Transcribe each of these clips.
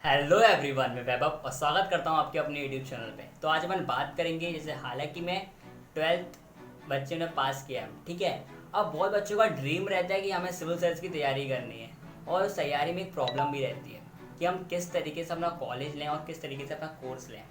Hello everyone, मैं वैभव और स्वागत करता हूँ आपके अपने यूट्यूब चैनल पे। तो आज अपन बात करेंगे, जैसे हालांकि मैं 12th बच्चे ने पास किया है, ठीक है। अब बहुत बच्चों का ड्रीम रहता है कि हमें सिविल सर्विस की तैयारी करनी है, और उस तैयारी में एक प्रॉब्लम भी रहती है कि हम किस तरीके से अपना कॉलेज लें और किस तरीके से अपना कोर्स लें।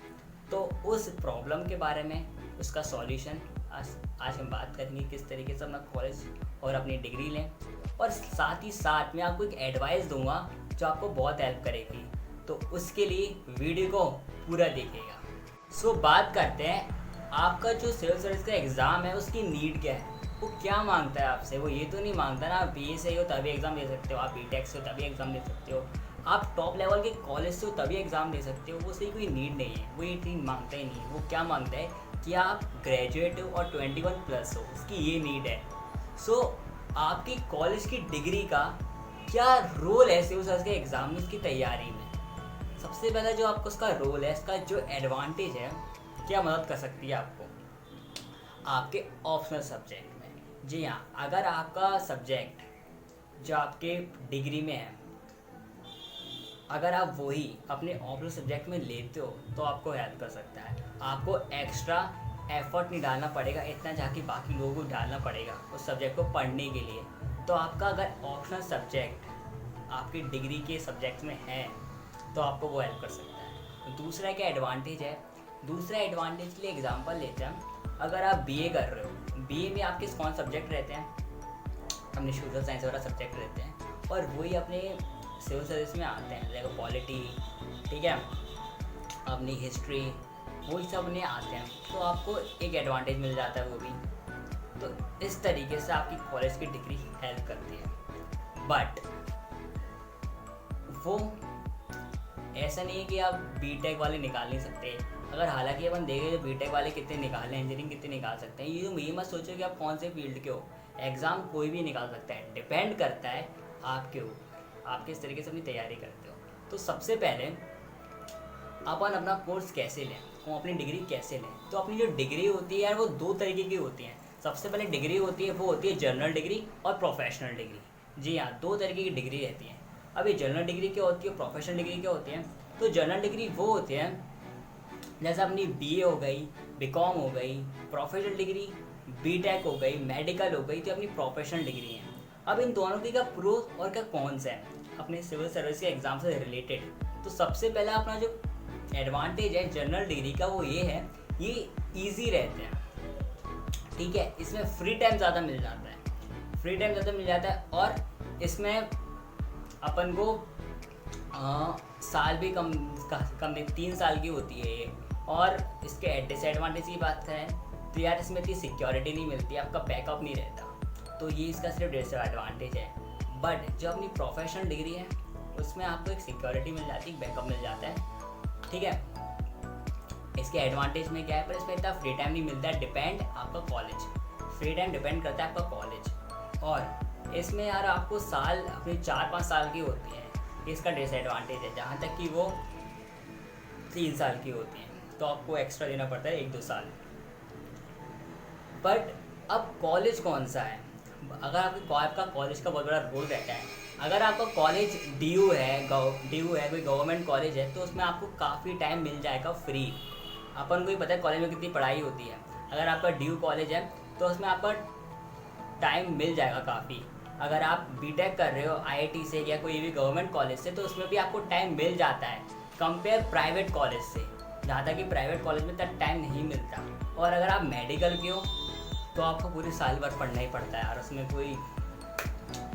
तो उस प्रॉब्लम के बारे में, उसका सॉल्यूशन आज हम बात करेंगे, किस तरीके से अपना कॉलेज और अपनी डिग्री लें। और साथ ही साथ मैं आपको एक एडवाइस दूंगा जो आपको बहुत हेल्प करेगी। तो उसके लिए वीडियो को पूरा देखिएगा। सो बात करते हैं, आपका जो सिविल सर्विस का एग्ज़ाम है उसकी नीड क्या है, वो क्या मांगता है आपसे। वो ये तो नहीं मांगता ना आप बीए से हो तभी एग्ज़ाम दे सकते हो, आप बीटेक से हो तभी एग्ज़ाम दे सकते हो, आप टॉप लेवल के कॉलेज से हो तभी एग्ज़ाम दे सकते हो। वो सही कोई नीड नहीं है, वो ये चीज़ मांगता ही नहीं है। वो क्या मांगता है कि आप ग्रेजुएट हो और 21+ हो, उसकी ये नीड है। सो आपकी कॉलेज की डिग्री का क्या रोल है सिविल सर्विस के एग्ज़ाम में, उसकी तैयारी में। सबसे पहला जो आपको उसका रोल है, इसका जो एडवांटेज है, क्या मदद कर सकती है आपको आपके ऑप्शनल सब्जेक्ट में। जी हाँ, अगर आपका सब्जेक्ट जो आपके डिग्री में है, अगर आप वही अपने ऑप्शनल सब्जेक्ट में लेते हो तो आपको हेल्प कर सकता है। आपको एक्स्ट्रा एफर्ट नहीं डालना पड़ेगा इतना जाके बाकी लोगों को डालना पड़ेगा उस सब्जेक्ट को पढ़ने के लिए। तो आपका अगर ऑप्शनल सब्जेक्ट आपकी डिग्री के सब्जेक्ट में है तो आपको वो हेल्प कर सकता है। दूसरा क्या एडवांटेज है, दूसरा एडवांटेज के लिए एग्जांपल लेते हैं। अगर आप बीए कर रहे हो, बीए में आपके कौन सब्जेक्ट रहते हैं, अपने सोशल साइंस वाला सब्जेक्ट रहते हैं, और वही अपने सिविल सर्विस में आते हैं, जैसे पॉलिटी, ठीक है, अपनी हिस्ट्री, वही सब में आते हैं। तो आपको एक एडवांटेज मिल जाता है वो भी। तो इस तरीके से आपकी कॉलेज की डिग्री हेल्प करती है। बट वो ऐसा नहीं है कि आप बीटेक वाले निकाल नहीं सकते। अगर हालांकि अपन देखें तो बीटेक वाले कितने निकाल हैं, इंजीनियरिंग कितने निकाल सकते हैं। ये मत सोचो कि आप कौन से फील्ड के हो, एग्ज़ाम कोई भी निकाल सकता है। डिपेंड करता है आपके ऊपर, आप किस तरीके से अपनी तैयारी करते हो। तो सबसे पहले अपन अपना कोर्स कैसे लें, अपनी डिग्री कैसे लें। तो अपनी जो डिग्री होती है यार, वो दो तरीके की होती हैं। सबसे पहले डिग्री होती है, वो होती है जनरल डिग्री और प्रोफेशनल डिग्री। जी हाँ, दो तरीके की डिग्री रहती है। अब ये जनरल डिग्री क्या होती है, प्रोफेशनल डिग्री क्या होती है। तो जनरल डिग्री वो होती है, जैसे अपनी बीए हो गई, बीकॉम हो गई, प्रोफेशनल डिग्री बीटेक हो गई, मेडिकल हो गई, तो अपनी प्रोफेशनल डिग्री है। अब इन दोनों की क्या प्रो और क्या कॉन्स है अपने सिविल सर्विस के एग्ज़ाम से रिलेटेड। तो सबसे पहला अपना जो एडवांटेज है जनरल डिग्री का, वो ये है, ये ईजी रहते हैं, ठीक है। इसमें फ्री टाइम ज़्यादा मिल जाता है, फ्री टाइम ज़्यादा मिल जाता है, और इसमें अपन को साल भी कम 3 साल की होती है ये। और इसके डिसएडवांटेज की बात करें तो यार, इसमें इतनी सिक्योरिटी नहीं मिलती, आपका बैकअप नहीं रहता। तो ये इसका सिर्फ डिसएडवांटेज है। बट जो अपनी प्रोफेशनल डिग्री है उसमें आपको एक सिक्योरिटी मिल जाती है, बैकअप मिल जाता है, ठीक है। इसके एडवांटेज में क्या है, पर इसमें इतना फ्री टाइम नहीं मिलता है। डिपेंड आपका कॉलेज, फ्री टाइम डिपेंड करता है आपका कॉलेज। और इसमें यार आपको साल अपनी 4-5 साल की होती है, इसका डिसएडवांटेज है। जहाँ तक कि वो 3 साल की होती हैं तो आपको एक्स्ट्रा देना पड़ता है 1-2 साल। बट अब कॉलेज कौन सा है, अगर आपका कॉलेज का बहुत बड़ा रोल रहता है। अगर आपका कॉलेज डीयू है, कोई गवर्नमेंट कॉलेज है, तो उसमें आपको काफ़ी टाइम मिल जाएगा फ्री। अपन को ही पता है कॉलेज में कितनी पढ़ाई होती है। अगर आपका डीयू कॉलेज है तो उसमें आपका टाइम मिल जाएगा काफ़ी। अगर आप बीटेक कर रहे हो आईआईटी से या कोई भी गवर्नमेंट कॉलेज से, तो उसमें भी आपको टाइम मिल जाता है कंपेयर प्राइवेट कॉलेज से, जहाँ तक कि प्राइवेट कॉलेज में इतना टाइम नहीं मिलता। और अगर आप मेडिकल के हो तो आपको पूरी साल भर पढ़ना ही पड़ता है, और उसमें कोई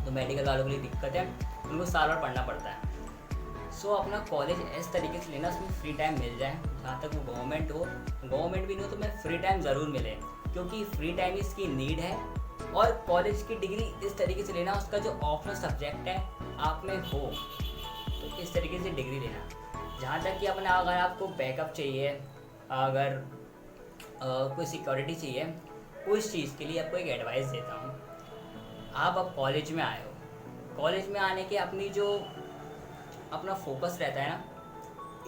तो मेडिकल वालों के लिए दिक्कत है, उनको साल भर पढ़ना पड़ता है। सो अपना कॉलेज इस तरीके से लेना, उसमें फ्री टाइम मिल जाए, जहाँ तक वो गवर्नमेंट हो, गवर्नमेंट भी नहीं हो तो मैं फ्री टाइम ज़रूर मिले, क्योंकि फ्री टाइम इसकी नीड है। और कॉलेज की डिग्री इस तरीके से लेना, उसका जो ऑप्शनल सब्जेक्ट है आप में हो, तो इस तरीके से डिग्री लेना। जहाँ तक कि अपना अगर आपको बैकअप चाहिए, अगर कोई सिक्योरिटी चाहिए, उस चीज़ के लिए आपको एक एडवाइस देता हूँ। आप अब कॉलेज में आए हो, कॉलेज में आने के अपनी जो अपना फोकस रहता है ना,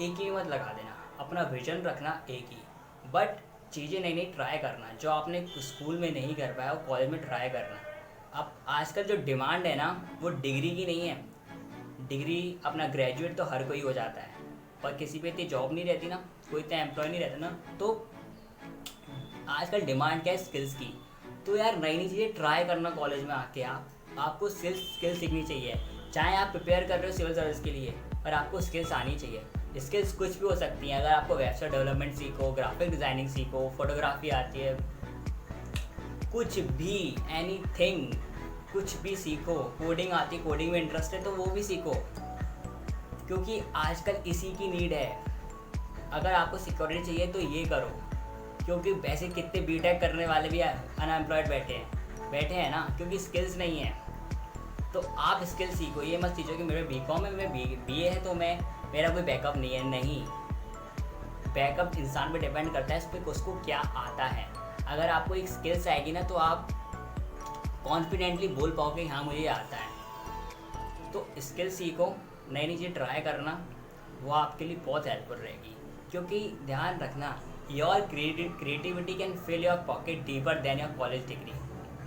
एक ही मत लगा देना, अपना विजन रखना एक ही। बट चीज़ें नई नई ट्राई करना, जो आपने स्कूल में नहीं कर पाया वो कॉलेज में ट्राई करना। अब आजकल जो डिमांड है ना, वो डिग्री की नहीं है। डिग्री अपना ग्रेजुएट तो हर कोई हो जाता है, पर किसी पे इतनी जॉब नहीं रहती ना, कोई इतना एम्प्लॉय नहीं रहता ना, तो आजकल डिमांड क्या है स्किल्स की। तो यार नई नई चीज़ें ट्राई करना कॉलेज में आके, आपको स्किल सीखनी चाहिए। चाहे आप प्रिपेयर कर रहे हो सिविल सर्विस के लिए, पर आपको स्किल्स आनी चाहिए। स्किल्स कुछ भी हो सकती हैं। अगर आपको वेबसाइट डेवलपमेंट सीखो, ग्राफिक डिज़ाइनिंग सीखो, फोटोग्राफी आती है, कुछ भी, एनीथिंग, कुछ भी सीखो। कोडिंग आती है, कोडिंग में इंटरेस्ट है तो वो भी सीखो, क्योंकि आजकल इसी की नीड है। अगर आपको सिक्योरिटी चाहिए तो ये करो, क्योंकि वैसे कितने बीटेक करने वाले भी अनएम्प्लॉयड बैठे हैं ना, क्योंकि स्किल्स नहीं है। तो आप स्किल सीखो। ये मत सीखो कि मेरे बीकॉम है, मैं बीए है तो मेरा कोई बैकअप नहीं है। नहीं, बैकअप इंसान पे डिपेंड करता है इस पर उसको क्या आता है। अगर आपको एक स्किल्स आएगी ना तो आप कॉन्फिडेंटली बोल पाओगे हाँ मुझे ये आता है। तो स्किल सीखो, नई नई चीज़ ट्राई करना, वो आपके लिए बहुत हेल्पफुल रहेगी। क्योंकि ध्यान रखना, your creativity can fill your pocket deeper than your college degree.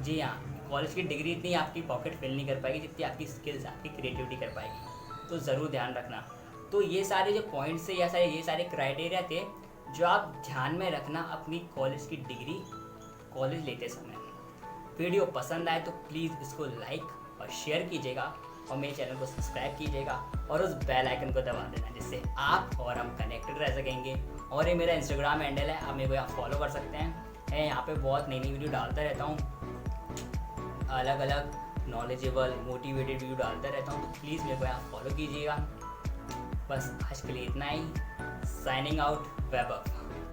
जी हाँ, कॉलेज की डिग्री इतनी आपकी पॉकेट फिल नहीं कर पाएगी जितनी आपकी स्किल्स, आपकी क्रिएटिविटी कर पाएगी। तो ज़रूर ध्यान रखना। तो ये सारे जो पॉइंट्स थे या ये सारे क्राइटेरिया थे जो आप ध्यान में रखना अपनी कॉलेज की डिग्री कॉलेज लेते समय। वीडियो पसंद आए तो प्लीज़ इसको लाइक और शेयर कीजिएगा, और मेरे चैनल को सब्सक्राइब कीजिएगा, और उस बेल आइकन को दबा देना, जिससे आप और हम कनेक्टेड रह सकेंगे। और ये मेरा इंस्टाग्राम हैंडल है, आप मेरे को यहाँ फॉलो कर सकते हैं। मैं यहाँ पे बहुत नई नई वीडियो डालता रहता हूँ, अलग अलग नॉलेजेबल मोटिवेटेड वीडियो डालता रहता हूँ। तो प्लीज़ मेरे को यहाँ फॉलो कीजिएगा। बस आज के लिए इतना ही। Signing out, wrap up.